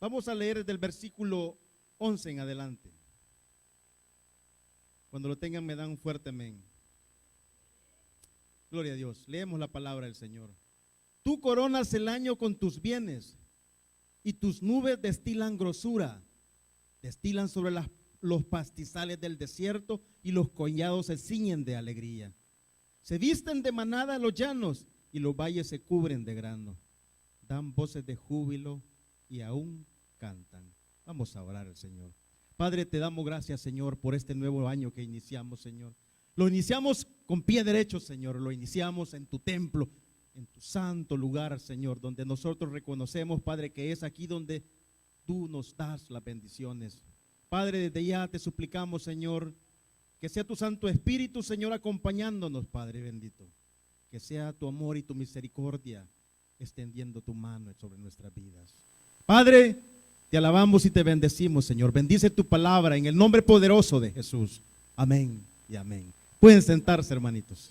Vamos a leer desde el versículo 11 en adelante. Cuando lo tengan me dan un fuerte amén. Gloria a Dios. Leemos la palabra del Señor. Tú coronas el año con tus bienes y tus nubes destilan grosura. Destilan sobre los pastizales del desierto y los collados se ciñen de alegría. Se visten de manada los llanos y los valles se cubren de grano. Dan voces de júbilo y aún cantan. Vamos a orar al Señor. Padre, te damos gracias, Señor, por este nuevo año que iniciamos, Señor. Lo iniciamos con pie derecho, Señor. Lo iniciamos en tu templo, en tu santo lugar, Señor, donde nosotros reconocemos, Padre, que es aquí donde tú nos das las bendiciones. Padre, desde ya te suplicamos, Señor, que sea tu Santo Espíritu, Señor, acompañándonos, Padre bendito. Que sea tu amor y tu misericordia extendiendo tu mano sobre nuestras vidas. Padre, te alabamos y te bendecimos, Señor. Bendice tu palabra en el nombre poderoso de Jesús. Amén y amén. Pueden sentarse, hermanitos.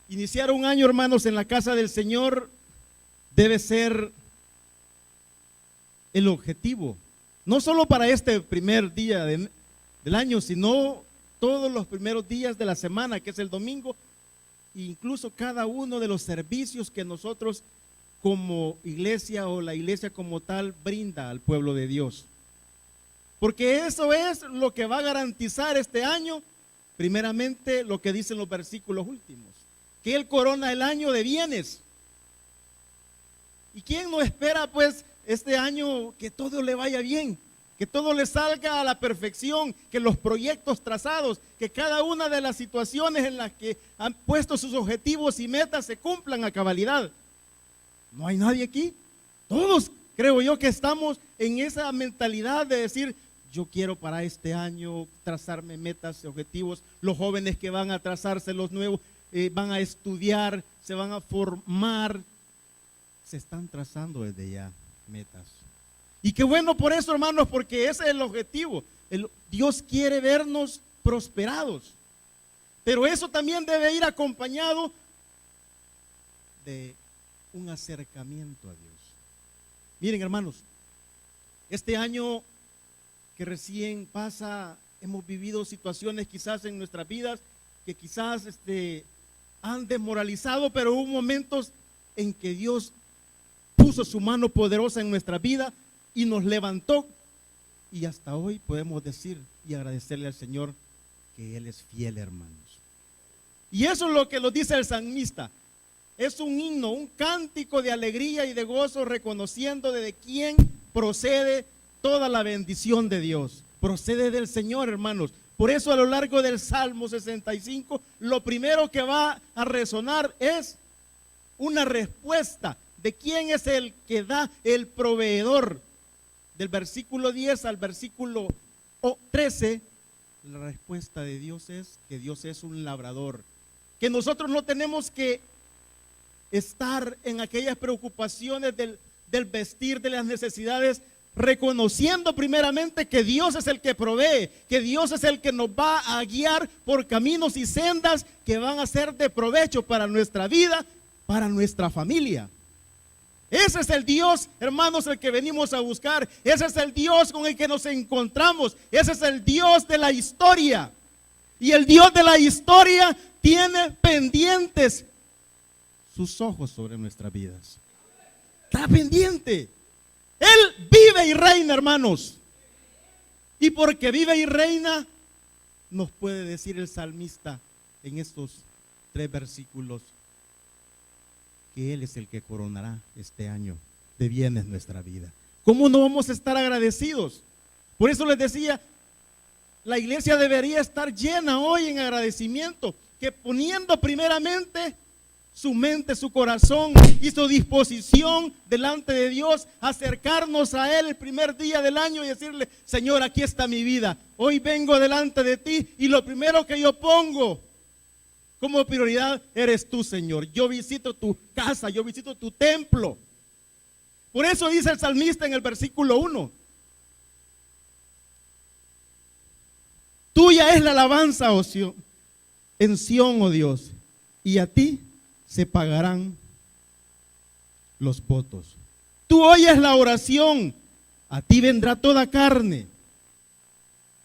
Iniciar un año, hermanos, en la casa del Señor debe ser el objetivo. No solo para este primer día del año, sino todos los primeros días de la semana, que es el domingo, e incluso cada uno de los servicios que nosotros como iglesia o la iglesia como tal brinda al pueblo de Dios. Porque eso es lo que va a garantizar este año, primeramente lo que dicen los versículos últimos, que Él corona el año de bienes. ¿Y quién no espera pues este año que todo le vaya bien? Que todo le salga a la perfección, que los proyectos trazados, que cada una de las situaciones en las que han puesto sus objetivos y metas se cumplan a cabalidad. No hay nadie aquí. Todos creo yo que estamos en esa mentalidad de decir, yo quiero para este año trazarme metas y objetivos. Los jóvenes que van a trazarse los nuevos, van a estudiar, se van a formar, se están trazando desde ya metas. Y qué bueno por eso, hermanos, porque ese es el objetivo. Dios quiere vernos prosperados. Pero eso también debe ir acompañado de un acercamiento a Dios. Miren, hermanos, este año que recién pasa, hemos vivido situaciones quizás en nuestras vidas que quizás han desmoralizado, pero hubo momentos en que Dios puso su mano poderosa en nuestra vida y nos levantó, y hasta hoy podemos decir y agradecerle al Señor que Él es fiel, hermanos. Y eso es lo que lo dice el salmista. Es un himno, un cántico de alegría y de gozo, reconociendo de quién procede toda la bendición de Dios. Procede del Señor, hermanos. Por eso a lo largo del Salmo 65, lo primero que va a resonar es una respuesta de quién es el que da, el proveedor. Del versículo 10 al versículo 13, la respuesta de Dios es que Dios es un labrador, que nosotros no tenemos que estar en aquellas preocupaciones del vestir, de las necesidades, reconociendo primeramente que Dios es el que provee, que Dios es el que nos va a guiar por caminos y sendas que van a ser de provecho para nuestra vida, para nuestra familia. Ese es el Dios, hermanos, el que venimos a buscar. Ese es el Dios con el que nos encontramos. Ese es el Dios de la historia. Y el Dios de la historia tiene pendientes sus ojos sobre nuestras vidas. Está pendiente. Él vive y reina, hermanos. Y porque vive y reina, nos puede decir el salmista en estos 3 versículos que Él es el que coronará este año de bienes nuestra vida. ¿Cómo no vamos a estar agradecidos? Por eso les decía, la iglesia debería estar llena hoy en agradecimiento, que poniendo primeramente su mente, su corazón y su disposición delante de Dios, acercarnos a Él el primer día del año y decirle, Señor, aquí está mi vida, hoy vengo delante de ti y lo primero que yo pongo como prioridad eres tú, Señor. Yo visito tu casa, yo visito tu templo. Por eso dice el salmista en el versículo 1, tuya es la alabanza, en Sión, oh Dios, y a ti se pagarán los votos. Tú oyes la oración, a ti vendrá toda carne.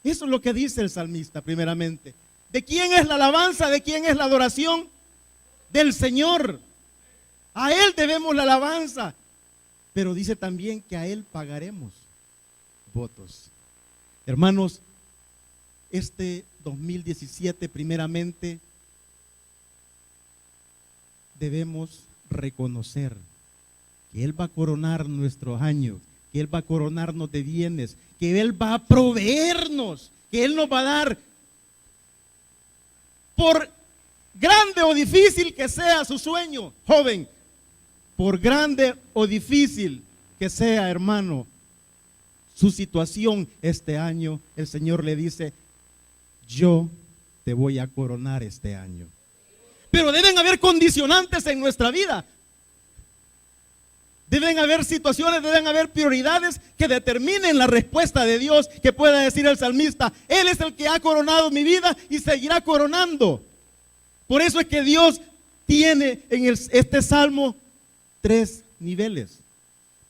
Eso es lo que dice el salmista primeramente. ¿De quién es la alabanza? ¿De quién es la adoración? Del Señor. A Él debemos la alabanza. Pero dice también que a Él pagaremos votos. Hermanos, este 2017 primeramente debemos reconocer que Él va a coronar nuestros años, que Él va a coronarnos de bienes, que Él va a proveernos, que Él nos va a dar, por grande o difícil que sea su sueño, joven, por grande o difícil que sea, hermano, su situación este año, el Señor le dice, yo te voy a coronar este año. Pero deben haber condicionantes en nuestra vida. Deben haber situaciones, deben haber prioridades que determinen la respuesta de Dios, que pueda decir el salmista, Él es el que ha coronado mi vida y seguirá coronando. Por eso es que Dios tiene en este salmo 3 niveles.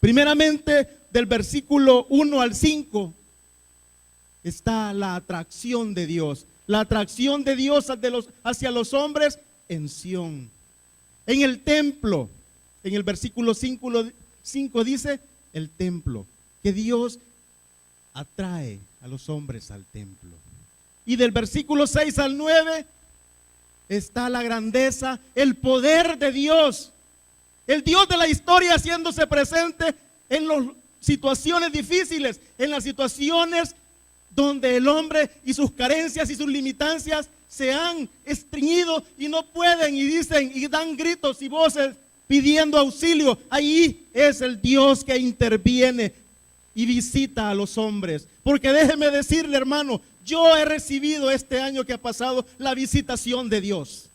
Primeramente, del versículo 1 al 5, está la atracción de Dios. La atracción de Dios hacia los hombres en Sión. En el templo, en el versículo 5 dice, el templo, que Dios atrae a los hombres al templo. Y del versículo 6 al 9 está la grandeza, el poder de Dios. El Dios de la historia haciéndose presente en las situaciones difíciles, en las situaciones donde el hombre y sus carencias y sus limitancias se han estreñido y no pueden, y dicen y dan gritos y voces pidiendo auxilio. Ahí es el Dios que interviene y visita a los hombres. Porque déjeme decirle, hermano, yo he recibido este año que ha pasado la visitación de Dios.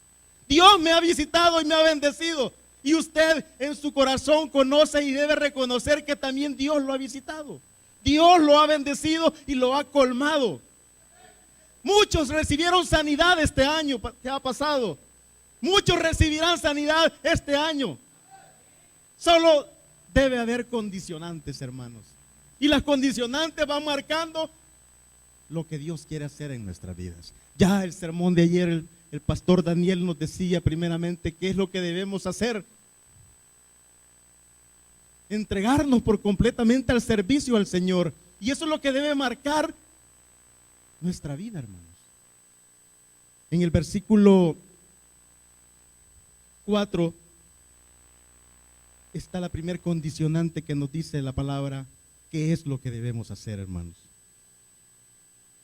Dios me ha visitado y me ha bendecido. Y usted en su corazón conoce y debe reconocer que también Dios lo ha visitado. Dios lo ha bendecido y lo ha colmado. Muchos recibieron sanidad este año que ha pasado. Muchos recibirán sanidad este año. Solo debe haber condicionantes, hermanos. Y las condicionantes van marcando lo que Dios quiere hacer en nuestras vidas. Ya el sermón de ayer, el pastor Daniel nos decía primeramente qué es lo que debemos hacer. Entregarnos por completamente al servicio al Señor. Y eso es lo que debe marcar nuestra vida, hermanos. En el versículo 4 está la primer condicionante que nos dice la palabra, qué es lo que debemos hacer, hermanos.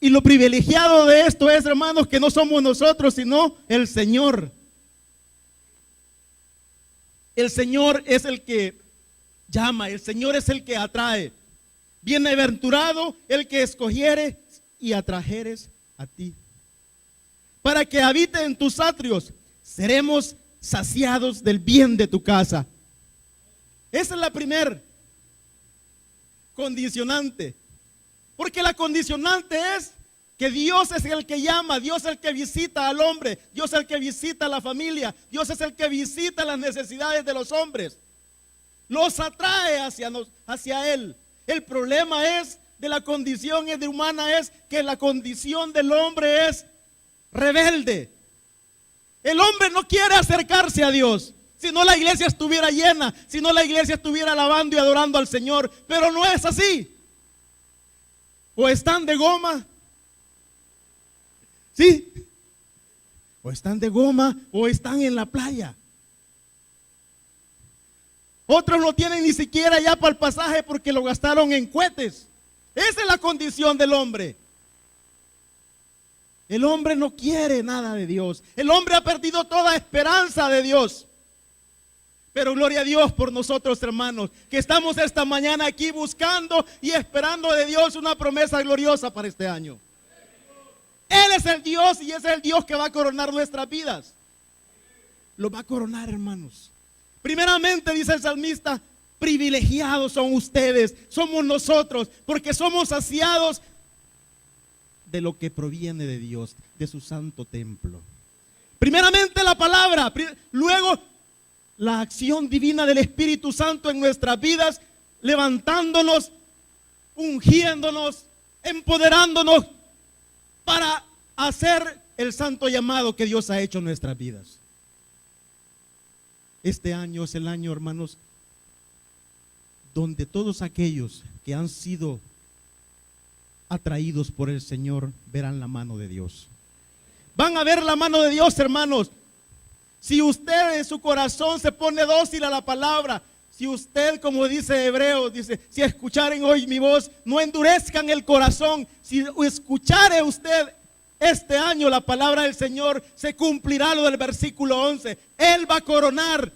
Y lo privilegiado de esto es, hermanos, que no somos nosotros, sino el Señor. El Señor es el que llama, el Señor es el que atrae. Bienaventurado el que escogiere y atrajeres a ti, para que habite en tus atrios. Seremos saciados del bien de tu casa. Esa es la primer condicionante. Porque la condicionante es que Dios es el que llama, Dios es el que visita al hombre, Dios es el que visita a la familia, Dios es el que visita las necesidades de los hombres. Los atrae hacia Él. El problema es de la condición humana es que la condición del hombre es rebelde. El hombre no quiere acercarse a Dios. Si no, la iglesia estuviera llena, si no, la iglesia estuviera alabando y adorando al Señor. Pero no es así. O están de goma, ¿sí? O están de goma o están en la playa. Otros no tienen ni siquiera ya para el pasaje porque lo gastaron en cohetes. Esa es la condición del hombre. El hombre no quiere nada de Dios. El hombre ha perdido toda esperanza de Dios. Pero gloria a Dios por nosotros, hermanos, que estamos esta mañana aquí buscando y esperando de Dios una promesa gloriosa para este año. Él es el Dios y es el Dios que va a coronar nuestras vidas. Lo va a coronar, hermanos. Primeramente, dice el salmista, privilegiados son ustedes, somos nosotros, porque somos saciados de lo que proviene de Dios, de su santo templo. Primeramente la palabra, luego la acción divina del Espíritu Santo en nuestras vidas, levantándonos, ungiéndonos, empoderándonos para hacer el santo llamado que Dios ha hecho en nuestras vidas. Este año es el año, hermanos, donde todos aquellos que han sido atraídos por el Señor verán la mano de Dios. Van a ver la mano de Dios, hermanos. Si usted en su corazón se pone dócil a la palabra, si usted, como dice Hebreos, dice, si escucharen hoy mi voz, no endurezcan el corazón. Si escuchare usted este año la palabra del Señor, se cumplirá lo del versículo 11. Él va a coronar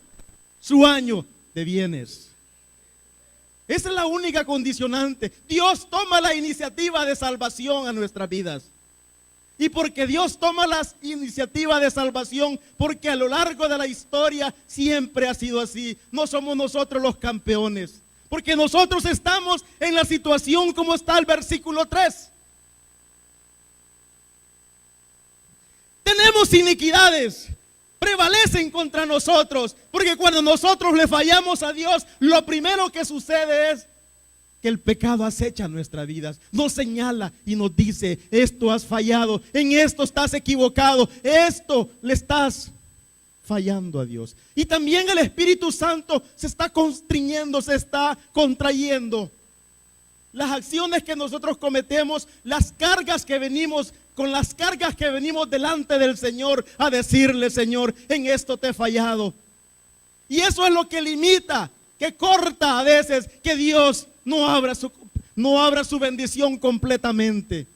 su año de bienes. Esa es la única condicionante. Dios toma la iniciativa de salvación a nuestras vidas. Y porque Dios toma la iniciativa de salvación, porque a lo largo de la historia siempre ha sido así. No somos nosotros los campeones, porque nosotros estamos en la situación como está el versículo 3. Tenemos iniquidades, prevalecen contra nosotros, porque cuando nosotros le fallamos a Dios, lo primero que sucede es que el pecado acecha nuestras vidas, nos señala y nos dice, esto has fallado, en esto estás equivocado, esto le estás fallando a Dios. Y también el Espíritu Santo se está constriñendo, se está contrayendo. Las acciones que nosotros cometemos, las cargas que venimos, con las cargas que venimos delante del Señor a decirle, Señor, en esto te he fallado. Y eso es lo que limita, que corta a veces que Dios no abra su bendición completamente.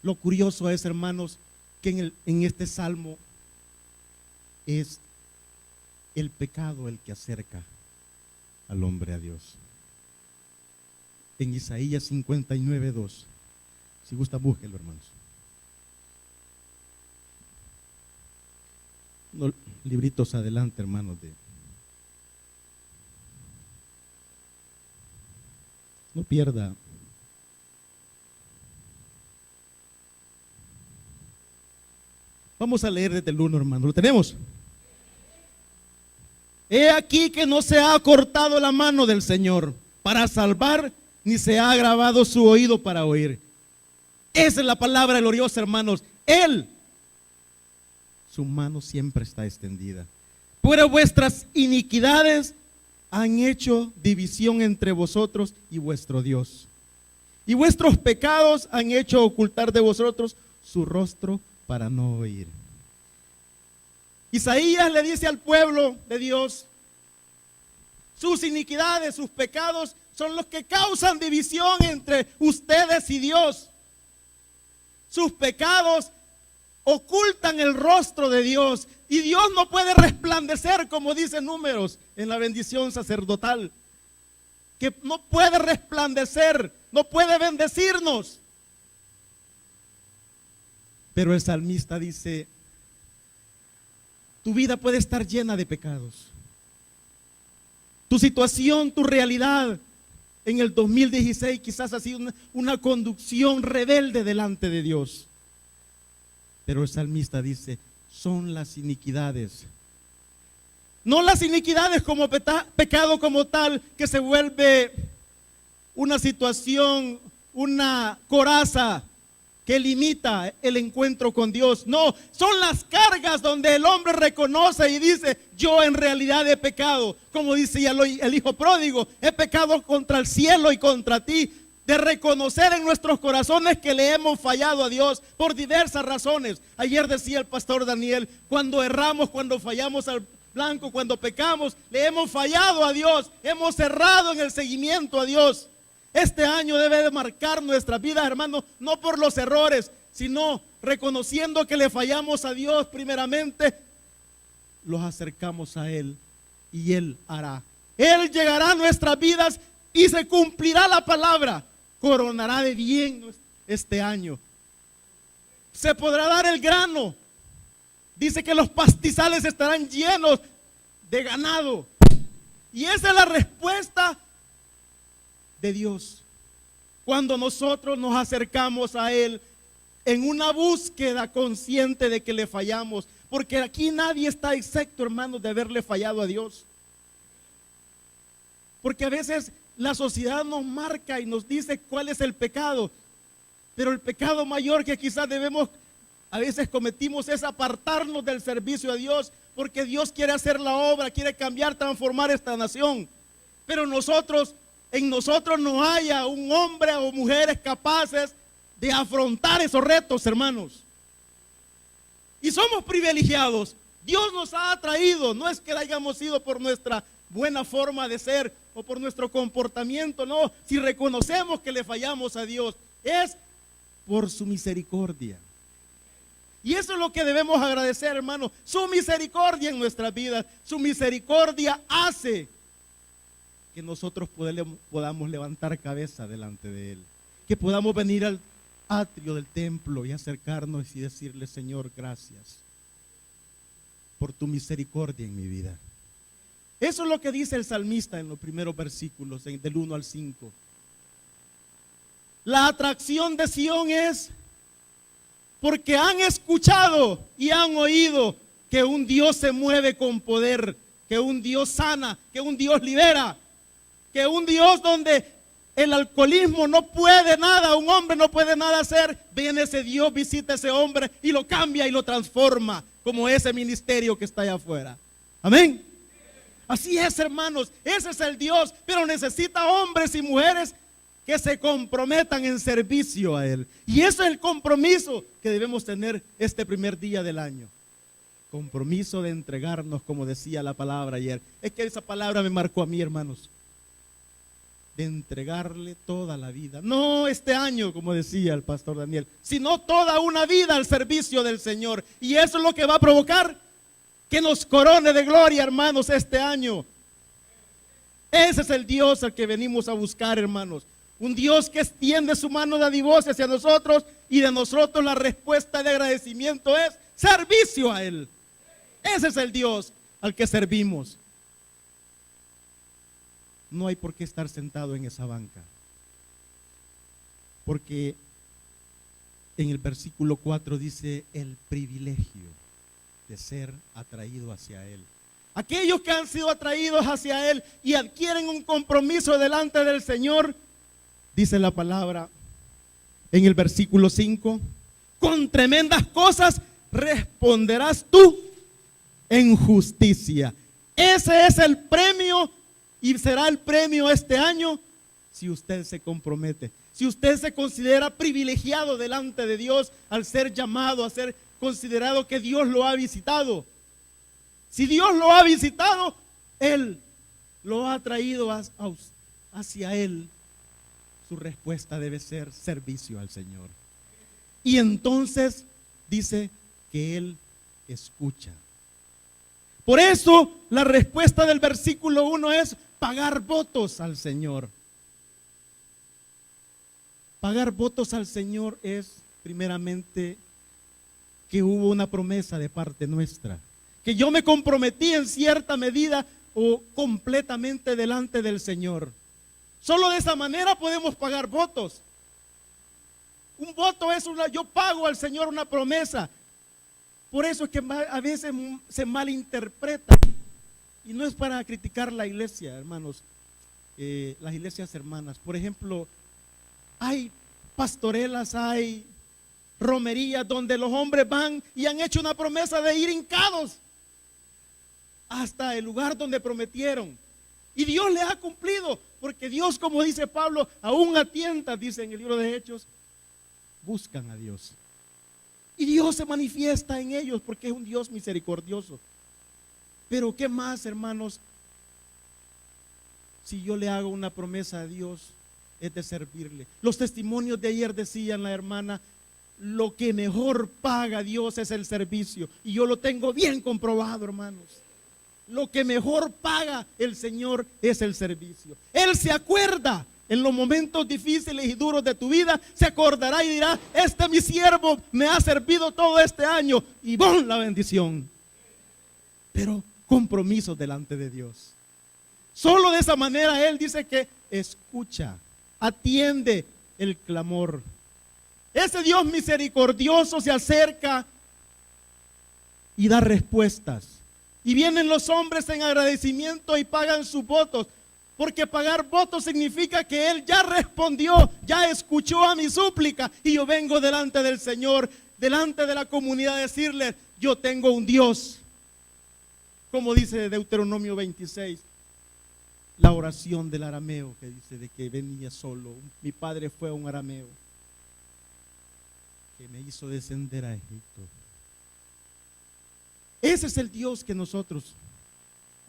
Lo curioso es, hermanos, que en este salmo es el pecado el que acerca al hombre a Dios. En Isaías 59:2, si gusta búsquelo, hermanos. Unos libritos adelante, hermanos, no pierda. Vamos a leer desde el 1, hermano. ¿Lo tenemos? He aquí que no se ha cortado la mano del Señor para salvar, ni se ha agravado su oído para oír. Esa es la palabra gloriosa, hermanos. Él, su mano siempre está extendida. Pero vuestras iniquidades han hecho división entre vosotros y vuestro Dios. Y vuestros pecados han hecho ocultar de vosotros su rostro para no oír. Isaías le dice al pueblo de Dios, sus iniquidades, sus pecados son los que causan división entre ustedes y Dios. Sus pecados ocultan el rostro de Dios y Dios no puede resplandecer, como dice Números en la bendición sacerdotal, que no puede resplandecer, no puede bendecirnos. Pero el salmista dice, tu vida puede estar llena de pecados. Tu situación, tu realidad en el 2016 quizás ha sido una conducción rebelde delante de Dios. Pero el salmista dice, son las iniquidades. No las iniquidades como pecado como tal, que se vuelve una situación, una coraza que limita el encuentro con Dios. No, son las cargas donde el hombre reconoce y dice, yo en realidad he pecado. Como dice ya el hijo pródigo, he pecado contra el cielo y contra ti. De reconocer en nuestros corazones que le hemos fallado a Dios por diversas razones. Ayer decía el pastor Daniel, cuando erramos, cuando fallamos al blanco, cuando pecamos, le hemos fallado a Dios, hemos errado en el seguimiento a Dios. Este año debe de marcar nuestras vidas, hermanos, no por los errores, sino reconociendo que le fallamos a Dios primeramente, los acercamos a Él y Él hará. Él llegará a nuestras vidas y se cumplirá la palabra. Coronará de bien este año. Se podrá dar el grano. Dice que los pastizales estarán llenos de ganado. Y esa es la respuesta de Dios. Cuando nosotros nos acercamos a Él en una búsqueda consciente de que le fallamos. porque aquí nadie está excepto, hermanos, de haberle fallado a Dios. Porque a veces la sociedad nos marca y nos dice cuál es el pecado, pero el pecado mayor que quizás a veces cometimos es apartarnos del servicio a Dios, porque Dios quiere hacer la obra, quiere cambiar, transformar esta nación. Pero en nosotros no haya un hombre o mujeres capaces de afrontar esos retos, hermanos. Y somos privilegiados. Dios nos ha traído, no es que hayamos sido por nuestra buena forma de ser o por nuestro comportamiento, no. Si reconocemos que le fallamos a Dios, es por su misericordia. Y eso es lo que debemos agradecer, hermano, su misericordia en nuestras vidas. Su misericordia hace que nosotros podamos levantar cabeza delante de Él, que podamos venir al atrio del templo y acercarnos y decirle: Señor, gracias por tu misericordia en mi vida. Eso es lo que dice el salmista en los primeros versículos, del 1 al 5. La atracción de Sión es porque han escuchado y han oído que un Dios se mueve con poder, que un Dios sana, que un Dios libera, que un Dios donde el alcoholismo no puede nada, un hombre no puede nada hacer. Viene ese Dios, visita a ese hombre y lo cambia y lo transforma, como ese ministerio que está allá afuera. Amén. Así es, hermanos, ese es el Dios, pero necesita hombres y mujeres que se comprometan en servicio a Él. Y ese es el compromiso que debemos tener este primer día del año. Compromiso de entregarnos, como decía la palabra ayer. Es que esa palabra me marcó a mí, hermanos. De entregarle toda la vida. No este año, como decía el pastor Daniel, sino toda una vida al servicio del Señor. Y eso es lo que va a provocar que nos corone de gloria, hermanos, este año. Ese es el Dios al que venimos a buscar, hermanos. Un Dios que extiende su mano dadivosa hacia nosotros, y de nosotros la respuesta de agradecimiento es servicio a Él. Ese es el Dios al que servimos. No hay por qué estar sentado en esa banca, porque en el versículo 4 dice el privilegio de ser atraído hacia Él. Aquellos que han sido atraídos hacia Él y adquieren un compromiso delante del Señor, dice la palabra en el versículo 5, con tremendas cosas responderás tú en justicia. Ese es el premio, y será el premio este año si usted se compromete, si usted se considera privilegiado delante de Dios al ser llamado, a ser considerado que Dios lo ha visitado. Si Dios lo ha visitado, Él lo ha traído hacia Él. Su respuesta debe ser servicio al Señor. Y entonces dice que Él escucha. Por eso la respuesta del versículo 1 es pagar votos al Señor. Pagar votos al Señor es primeramente que hubo una promesa de parte nuestra, que yo me comprometí en cierta medida o completamente delante del Señor. Solo de esa manera podemos pagar votos. Un voto es yo pago al Señor una promesa. Por eso es que a veces se malinterpreta. Y no es para criticar la iglesia, hermanos, las iglesias hermanas. Por ejemplo, hay pastorelas, hay romerías donde los hombres van y han hecho una promesa de ir hincados hasta el lugar donde prometieron. Y Dios les ha cumplido, porque Dios, como dice Pablo, aún a tientas, dice en el libro de Hechos, buscan a Dios. Y Dios se manifiesta en ellos porque es un Dios misericordioso. Pero ¿qué más, hermanos? Si yo le hago una promesa a Dios, es de servirle. Los testimonios de ayer decían la hermana, lo que mejor paga a Dios es el servicio. Y yo lo tengo bien comprobado, hermanos. Lo que mejor paga el Señor es el servicio. Él se acuerda en los momentos difíciles y duros de tu vida, se acordará y dirá, mi siervo me ha servido todo este año, y ¡bom!, la bendición. Pero compromiso delante de Dios. Solo de esa manera Él dice que escucha, atiende el clamor. Ese Dios misericordioso se acerca y da respuestas. Y vienen los hombres en agradecimiento y pagan sus votos. Porque pagar votos significa que Él ya respondió, ya escuchó a mi súplica. Y yo vengo delante del Señor, delante de la comunidad, a decirle: yo tengo un Dios. Como dice Deuteronomio 26, la oración del arameo, que dice de que venía solo. Mi padre fue un arameo que me hizo descender a Egipto. Ese es el Dios que nosotros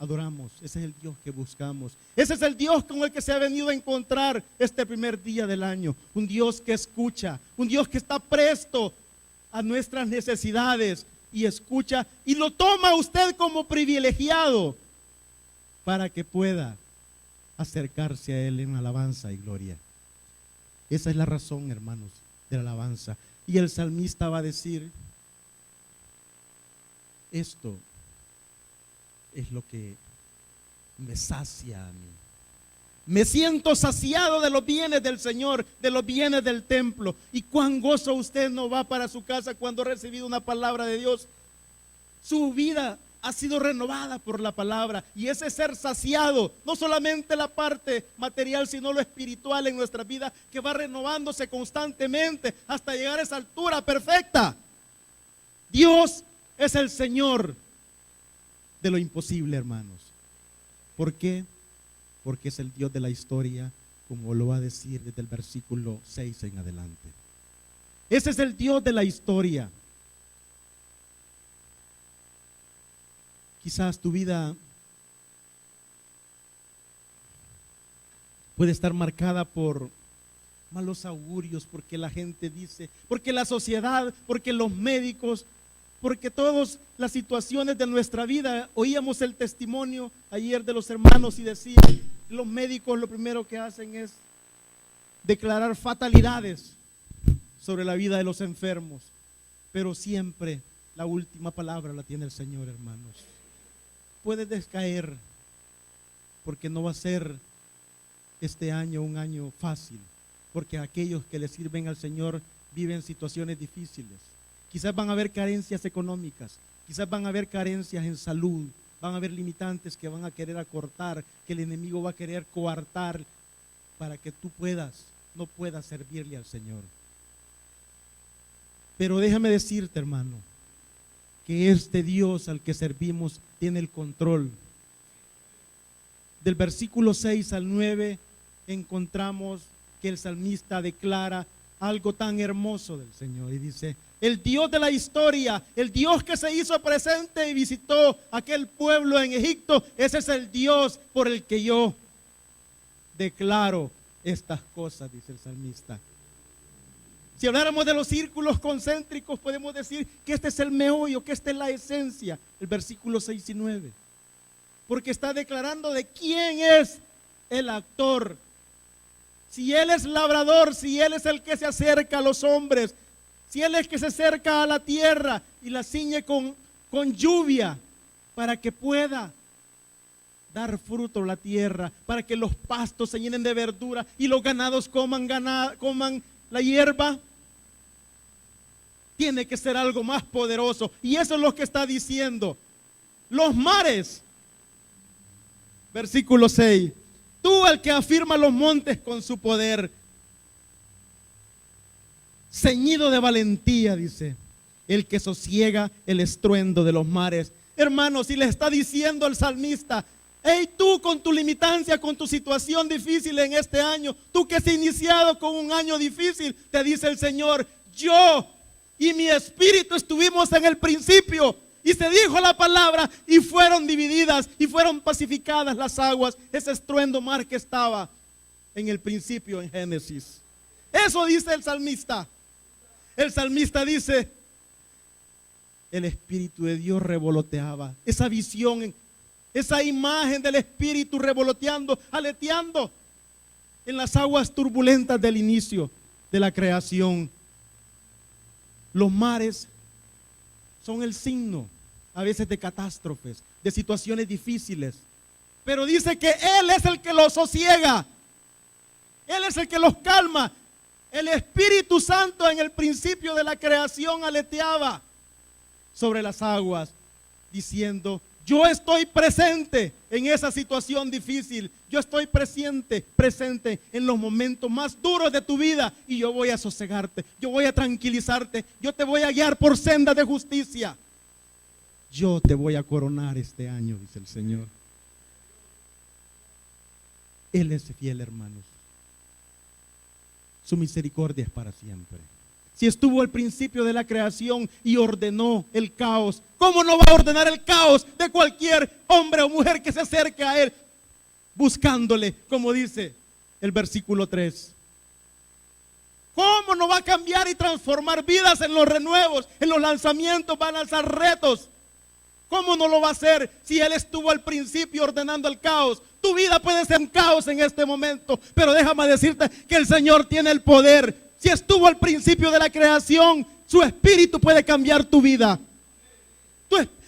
adoramos, ese es el Dios que buscamos, ese es el Dios con el que se ha venido a encontrar este primer día del año. Un Dios que escucha, un Dios que está presto a nuestras necesidades y escucha, y lo toma usted como privilegiado para que pueda acercarse a Él en alabanza y gloria. Esa es la razón, hermanos, de la alabanza. Y el salmista va a decir: esto es lo que me sacia a mí. Me siento saciado de los bienes del Señor, de los bienes del templo. Y cuán gozo usted no va para su casa cuando ha recibido una palabra de Dios. Su vida ha sido renovada por la palabra. Y ese ser saciado, no solamente la parte material, sino lo espiritual en nuestra vida, que va renovándose constantemente hasta llegar a esa altura perfecta. Dios es el Señor de lo imposible, hermanos. ¿Por qué? Porque es el Dios de la historia, como lo va a decir desde el versículo 6 en adelante. Ese es el Dios de la historia. Quizás tu vida puede estar marcada por malos augurios, porque la gente dice, porque la sociedad, porque los médicos, porque todas las situaciones de nuestra vida. Oíamos el testimonio ayer de los hermanos y decían: los médicos lo primero que hacen es declarar fatalidades sobre la vida de los enfermos, pero siempre la última palabra la tiene el Señor, hermanos. Puedes descaer, porque no va a ser este año un año fácil, porque aquellos que le sirven al Señor viven situaciones difíciles. Quizás van a haber carencias económicas, quizás van a haber carencias en salud, van a haber limitantes que van a querer acortar, que el enemigo va a querer coartar para que tú no puedas servirle al Señor. Pero déjame decirte, hermano, que este Dios al que servimos tiene el control. Del versículo 6 al 9 encontramos que el salmista declara algo tan hermoso del Señor y dice: el Dios de la historia, el Dios que se hizo presente y visitó aquel pueblo en Egipto, ese es el Dios por el que yo declaro estas cosas, dice el salmista. Si habláramos de los círculos concéntricos, podemos decir que este es el meollo, que esta es la esencia, el versículo 6 y 9. Porque está declarando de quién es el actor. Si Él es labrador, si Él es el que se acerca a los hombres, si Él es el que se acerca a la tierra y la ciñe con lluvia para que pueda dar fruto a la tierra, para que los pastos se llenen de verdura y los ganados coman la hierba, tiene que ser algo más poderoso. Y eso es lo que está diciendo. Los mares, versículo 6, tú el que afirma los montes con su poder, ceñido de valentía, dice, el que sosiega el estruendo de los mares. Hermanos, si le está diciendo el salmista: hey, tú con tu limitancia, con tu situación difícil en este año, tú que has iniciado con un año difícil, te dice el Señor: yo y mi espíritu estuvimos en el principio, y se dijo la palabra, y fueron divididas, y fueron pacificadas las aguas. Ese estruendo mar que estaba en el principio en Génesis. Eso dice el salmista. El salmista dice: el Espíritu de Dios revoloteaba. Esa visión, esa imagen del Espíritu revoloteando, aleteando en las aguas turbulentas del inicio de la creación. Los mares son el signo a veces de catástrofes, de situaciones difíciles. Pero dice que Él es el que los sosiega. Él es el que los calma. El Espíritu Santo en el principio de la creación aleteaba. sobre las aguas, diciendo: yo estoy presente en esa situación difícil. Yo estoy presente en los momentos más duros de tu vida, y yo voy a sosegarte, yo voy a tranquilizarte, yo te voy a guiar por senda de justicia. Yo te voy a coronar este año, dice el Señor. Él es fiel, hermanos. Su misericordia es para siempre. Si estuvo al principio de la creación y ordenó el caos, ¿cómo no va a ordenar el caos de cualquier hombre o mujer que se acerque a Él buscándole, como dice el versículo 3? ¿Cómo no va a cambiar y transformar vidas en los renuevos, en los lanzamientos? Va a lanzar retos. ¿Cómo no lo va a hacer si Él estuvo al principio ordenando el caos? Tu vida puede ser un caos en este momento, pero déjame decirte que el Señor tiene el poder. Si estuvo al principio de la creación, su Espíritu puede cambiar tu vida.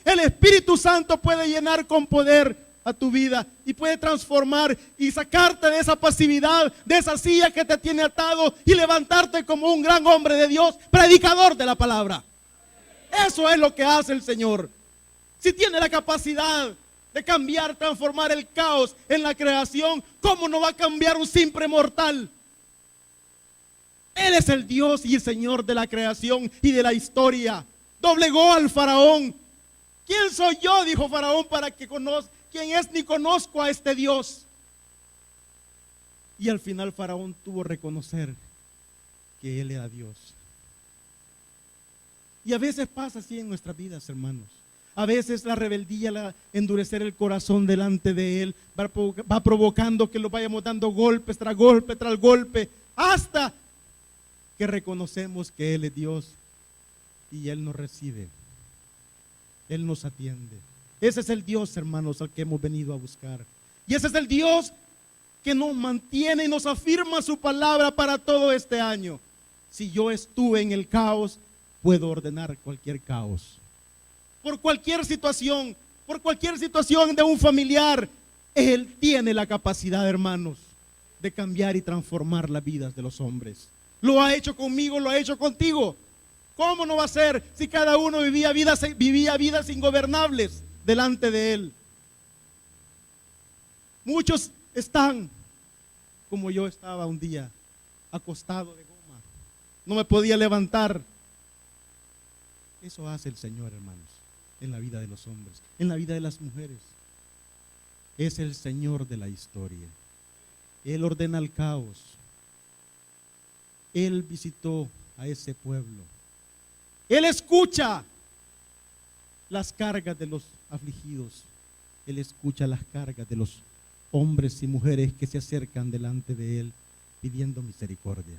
El Espíritu Santo puede llenar con poder a tu vida y puede transformar y sacarte de esa pasividad, de esa silla que te tiene atado, y levantarte como un gran hombre de Dios, predicador de la palabra. Eso es lo que hace el Señor. Si tiene la capacidad de cambiar, transformar el caos en la creación, ¿cómo no va a cambiar un simple mortal? Él es el Dios y el Señor de la creación y de la historia. Doblegó al faraón. ¿Quién soy yo?, dijo Faraón, para que conozca quién es, ni conozco a este Dios. Y al final Faraón tuvo que reconocer que Él era Dios. Y a veces pasa así en nuestras vidas, hermanos. A veces la rebeldía, endurecer el corazón delante de Él, va provocando que lo vayamos dando golpes tras golpe tras golpe, hasta que reconocemos que Él es Dios y Él nos recibe, Él nos atiende. Ese es el Dios, hermanos, al que hemos venido a buscar. Y ese es el Dios que nos mantiene y nos afirma su palabra para todo este año. Si yo estuve en el caos, puedo ordenar cualquier caos. Por cualquier situación de un familiar, Él tiene la capacidad, hermanos, de cambiar y transformar las vidas de los hombres. Lo ha hecho conmigo, lo ha hecho contigo. ¿Cómo no va a ser si cada uno vivía vidas ingobernables delante de Él? Muchos están como yo estaba un día, acostado de goma. No me podía levantar. Eso hace el Señor, hermanos, en la vida de los hombres, en la vida de las mujeres. Es el Señor de la historia. Él ordena el caos. Él visitó a ese pueblo. Él escucha las cargas de los afligidos. Él escucha las cargas de los hombres y mujeres que se acercan delante de Él pidiendo misericordia.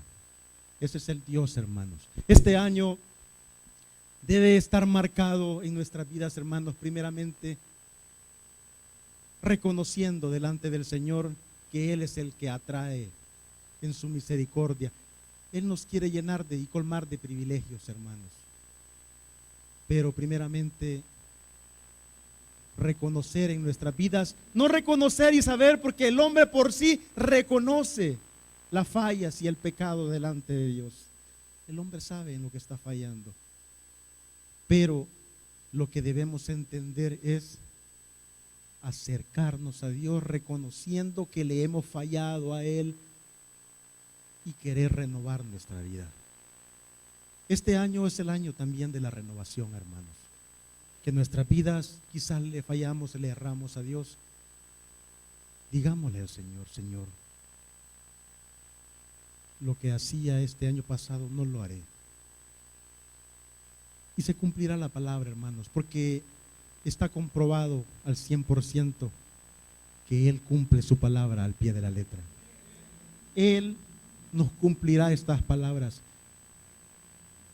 Ese es el Dios, hermanos. Este año debe estar marcado en nuestras vidas, hermanos, primeramente reconociendo delante del Señor que Él es el que atrae en su misericordia. Él nos quiere llenar y colmar de privilegios, hermanos. Pero primeramente reconocer en nuestras vidas, no reconocer y saber, porque el hombre por sí reconoce las fallas y el pecado delante de Dios. El hombre sabe en lo que está fallando. Pero lo que debemos entender es acercarnos a Dios reconociendo que le hemos fallado a Él y querer renovar nuestra vida. Este año es el año también de la renovación, hermanos. Que en nuestras vidas quizás le fallamos, le erramos a Dios. Digámosle al Señor: Señor, lo que hacía este año pasado no lo haré. Y se cumplirá la palabra, hermanos, porque está comprobado al 100% que Él cumple su palabra al pie de la letra. Él nos cumplirá estas palabras.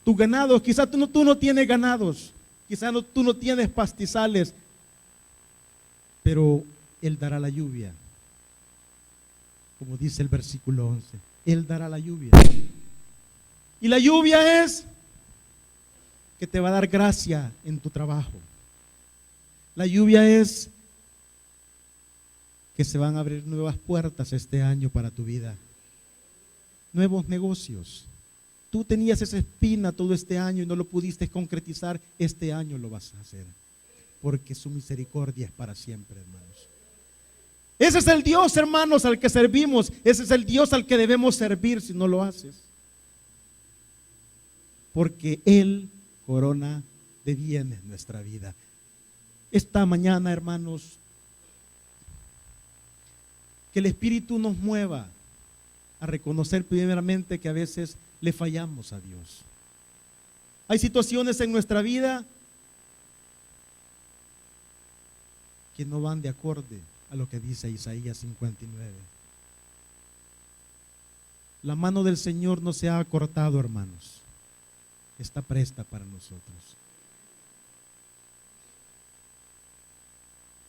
Tus ganados, quizás tú no tienes ganados, quizás tú no tienes pastizales, pero Él dará la lluvia. Como dice el versículo 11, Él dará la lluvia. Y la lluvia es que te va a dar gracia en tu trabajo. La lluvia es que se van a abrir nuevas puertas este año para tu vida. Nuevos negocios. tú tenías esa espina todo este año y no lo pudiste concretizar, este año lo vas a hacer, porque su misericordia es para siempre, hermanos. Ese es el Dios, hermanos, al que servimos. Ese es el Dios al que debemos servir si no lo haces, porque Él corona de bienes nuestra vida. Esta mañana, hermanos, que el Espíritu nos mueva a reconocer primeramente que a veces le fallamos a Dios. Hay situaciones en nuestra vida que no van de acorde a lo que dice Isaías 59. La mano del Señor no se ha acortado, hermanos. Está presta para nosotros.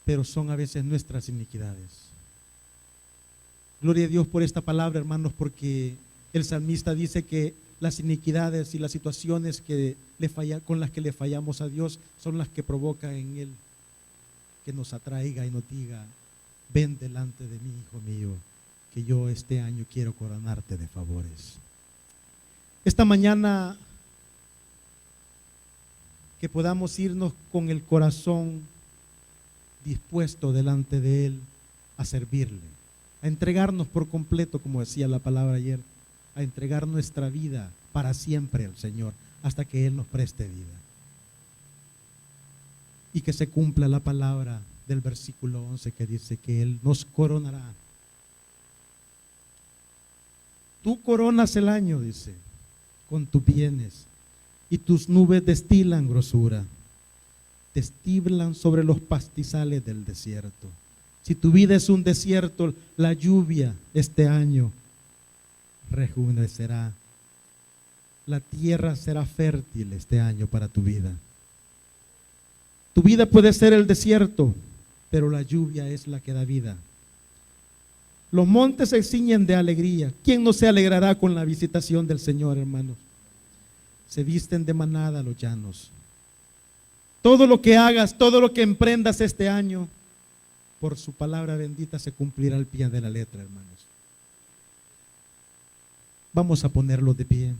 Pero son a veces nuestras iniquidades. Gloria a Dios por esta palabra, hermanos, porque el salmista dice que las iniquidades y las situaciones con las que le fallamos a Dios son las que provocan en Él que nos atraiga y nos diga: ven delante de mí, hijo mío, que yo este año quiero coronarte de favores. Esta mañana que podamos irnos con el corazón dispuesto delante de Él a servirle, a entregarnos por completo, como decía la palabra ayer, a entregar nuestra vida para siempre al Señor, hasta que Él nos preste vida. Y que se cumpla la palabra del versículo 11 que dice que Él nos coronará. Tú coronas el año, dice, con tus bienes, y tus nubes destilan grosura, destilan sobre los pastizales del desierto. Si tu vida es un desierto, la lluvia este año rejuvenecerá. La tierra será fértil este año para tu vida. Tu vida puede ser el desierto, pero la lluvia es la que da vida. Los montes se ciñen de alegría. ¿Quién no se alegrará con la visitación del Señor, hermanos? Se visten de manada los llanos. Todo lo que hagas, todo lo que emprendas este año, por su palabra bendita se cumplirá al pie de la letra, hermanos. Vamos a ponerlo de pie.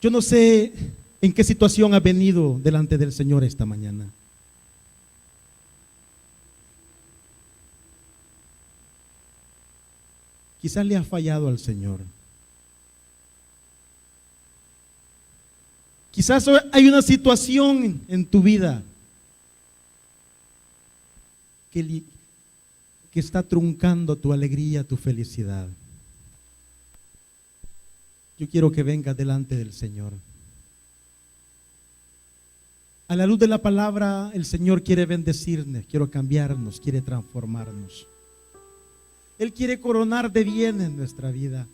Yo no sé en qué situación ha venido delante del Señor esta mañana. Quizás le ha fallado al Señor. Quizás hay una situación en tu vida que está truncando tu alegría, tu felicidad. Yo quiero que vengas delante del Señor. A la luz de la palabra, el Señor quiere bendecirnos, quiere cambiarnos, quiere transformarnos. Él quiere coronar de bien en nuestra vida.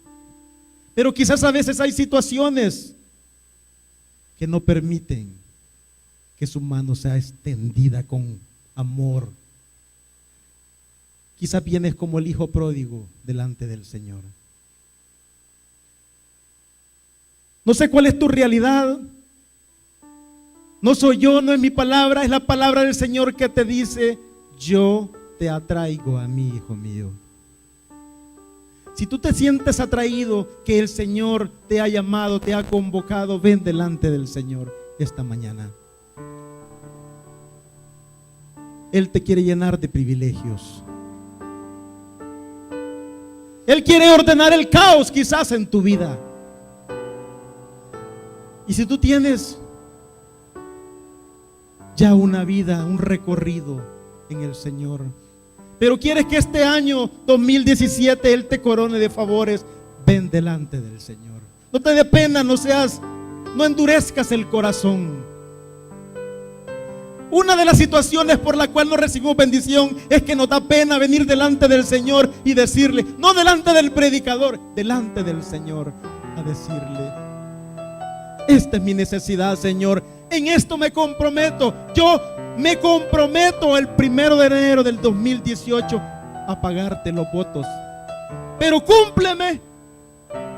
Pero quizás a veces hay situaciones que no permiten que su mano sea extendida con amor. Quizás vienes como el hijo pródigo delante del Señor. No sé cuál es tu realidad. No soy yo, no es mi palabra, es la palabra del Señor que te dice: yo te atraigo a mí, hijo mío. Si tú te sientes atraído, que el Señor te ha llamado, te ha convocado, ven delante del Señor esta mañana. Él te quiere llenar de privilegios. Él quiere ordenar el caos quizás en tu vida. Y si tú tienes ya una vida, un recorrido en el Señor, pero quieres que este año 2017 Él te corone de favores, ven delante del Señor. No te dé pena, no endurezcas el corazón. Una de las situaciones por la cual no recibimos bendición es que nos da pena venir delante del Señor y decirle, no delante del predicador, delante del Señor, a decirle: esta es mi necesidad, Señor, en esto me comprometo. Yo me comprometo el 1 de enero del 2018 a pagarte los votos, pero cúmpleme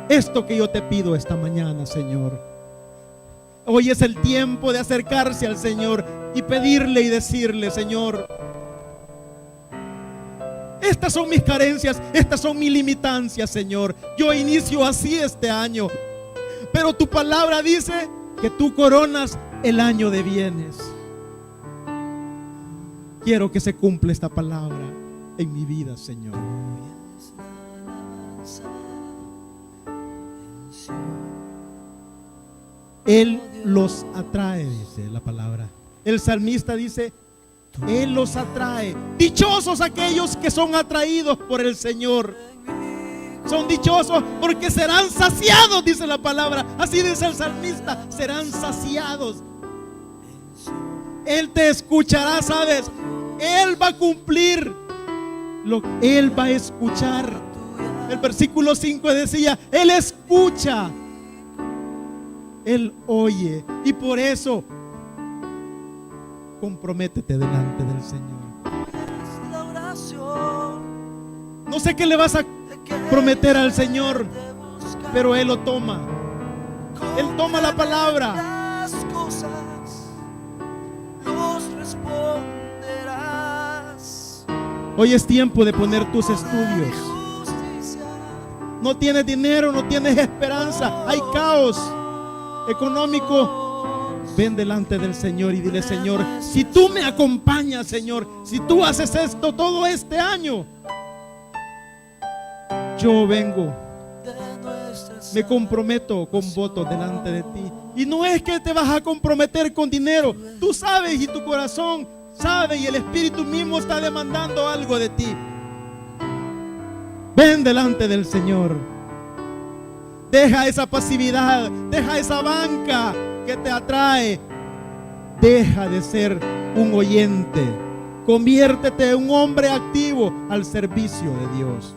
esto que yo te pido esta mañana, Señor. Hoy es el tiempo de acercarse al Señor y pedirle y decirle: Señor, Estas son mis carencias, estas son mis limitancias, Señor. Yo inicio así este año, pero tu palabra dice que tú coronas el año de bienes. Quiero que se cumpla esta palabra en mi vida, Señor. Él los atrae, dice la palabra. El salmista dice: Él los atrae. Dichosos aquellos que son atraídos por el Señor. Son dichosos porque serán saciados, dice la palabra. Así dice el salmista: serán saciados. Él te escuchará, ¿sabes? Él va a cumplir Él va a escuchar. El versículo 5 decía: Él escucha, Él oye. Y por eso comprométete delante del Señor. No sé qué le vas a prometer al Señor, pero Él lo toma. Él toma la palabra. Hoy es tiempo de poner tus estudios. No tienes dinero, no tienes esperanza, hay caos económico. Ven delante del Señor y dile: Señor, si tú me acompañas, Señor, si tú haces esto todo este año, yo vengo, me comprometo con votos delante de ti. Y no es que te vas a comprometer con dinero. Tú sabes y tu corazón sabe y el Espíritu mismo está demandando algo de ti. Ven delante del Señor. Deja esa pasividad, deja esa banca que te atrae. Deja de ser un oyente. Conviértete en un hombre activo al servicio de Dios.